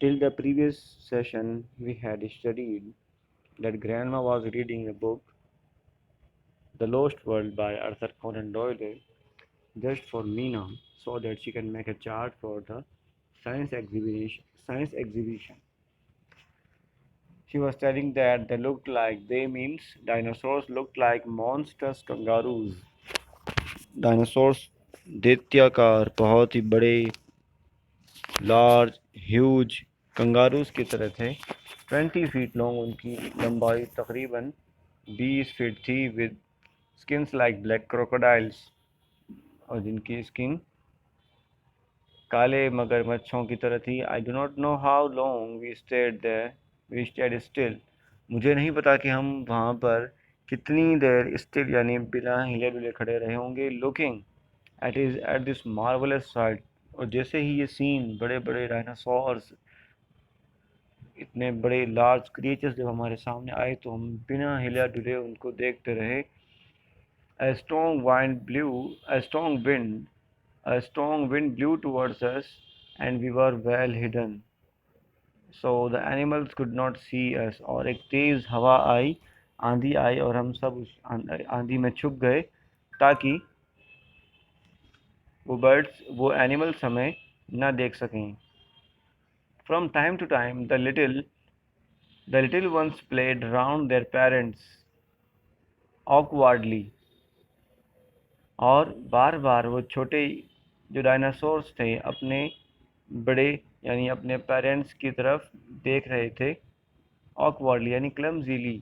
Till the previous session, we had studied that Grandma was reading a book, The Lost World by Arthur Conan Doyle, just for Mina, so that she can make a chart for the science exhibition. She was telling that they looked like they means dinosaurs looked like monstrous kangaroos. Dinosaurs दैत्याकार बहुत ही बड़े large huge kangaroos की तरह थे 20 feet long उनकी लंबाई तकरीबन 20 फीट थी with skins like black crocodiles और जिनकी स्किन काले मगरमच्छों की तरह थी I do not know how long we stayed still मुझे नहीं पता कि हम वहाँ पर कितनी देर स्टिल यानी बिना हिले डुले खड़े रहे होंगे looking at this marvellous site और जैसे ही ये सीन बड़े बड़े डायनासोर्स इतने बड़े लार्ज क्रिएचर्स जब हमारे सामने आए तो हम बिना हिला डुले उनको देखते रहे a strong wind blew a strong wind a strong wind blew towards us and we were well hidden so the animals could not see us और एक तेज़ हवा आई आंधी आई और हम सब उस आंधी में छुप गए ताकि वो एनिमल्स हमें ना देख सकें From time to time, the little ones played round their parents awkwardly, और बार बार वो छोटे जो डायनासोर्स थे अपने बड़े यानी अपने पेरेंट्स की तरफ देख रहे थे awkwardly यानी clumsily.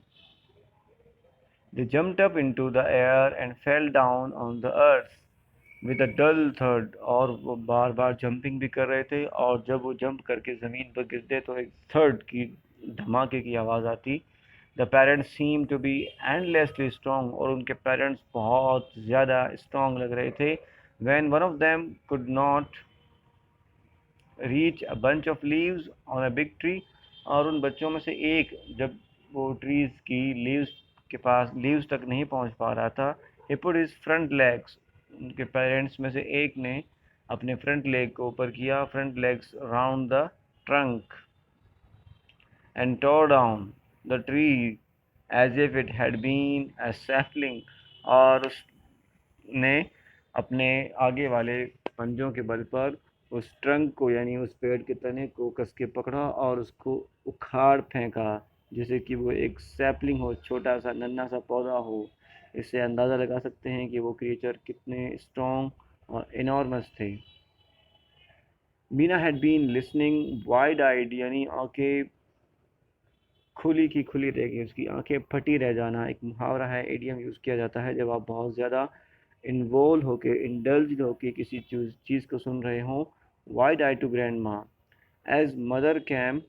They jumped up into the air and fell down on the earth with a dull thud और वो बार बार जंपिंग भी कर रहे थे और जब वो जंप करके ज़मीन पर गिरते तो एक थर्ड की धमाके की आवाज़ आती the parents seem to be endlessly strong और उनके पेरेंट्स बहुत ज़्यादा स्ट्रॉन्ग लग रहे थे when one of them could not reach a bunch of leaves on a big tree और उन बच्चों में से एक जब वो ट्रीज की लीव्स तक नहीं पहुंच पा रहा था he put his front legs उनके पेरेंट्स में से एक ने अपने फ्रंट लेग को ऊपर किया front legs round the trunk and tore down the tree as if it had been a sapling और उसने अपने आगे वाले पंजों के बल पर उस ट्रंक को यानी उस पेड़ के तने को कस के पकड़ा और उसको उखाड़ फेंका जैसे कि वो एक सैपलिंग हो छोटा सा नन्हा सा पौधा हो इससे अंदाज़ा लगा सकते हैं कि वो क्रिएचर कितने स्ट्रॉन्ग और इनॉर्मस थे Meena had been listening wide eyed यानी आंखें खुली की खुली रह गई उसकी आंखें फटी रह जाना एक मुहावरा है एडियम यूज़ किया जाता है जब आप बहुत ज़्यादा इन्वॉल्व होके इंडल्ज होके किसी चीज़ को सुन रहे हों wide I to grandma as mother came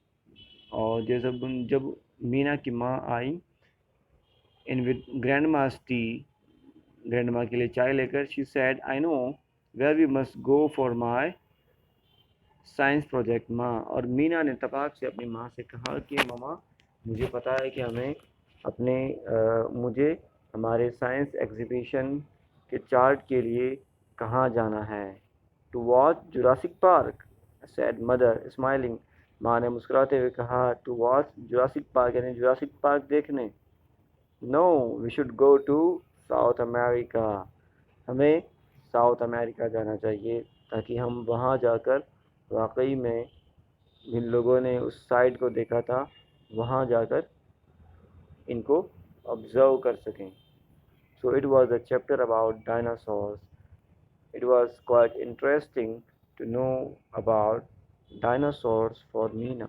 और जब मीना की माँ आई in with grandma's tea grandma के लिए चाय लेकर she said I know where we must go for my science project माँ और मीना ने तपाक से अपनी माँ से कहा कि मामा मुझे पता है कि मुझे हमारे साइंस एग्जीबिशन के चार्ट के लिए कहाँ जाना है to watch Jurassic Park said mother smiling माँ ने मुस्कुराते हुए कहा टू वॉच जुरासिक पार्क यानी जुरासिक पार्क देखने no we should go to South America हमें साउथ अमेरिका जाना चाहिए ताकि हम वहाँ जाकर वाकई में जिन लोगों ने उस साइट को देखा था वहाँ जाकर इनको ऑब्जर्व कर सकें so it was a chapter about dinosaurs it was quite interesting to know about dinosaurs for Meena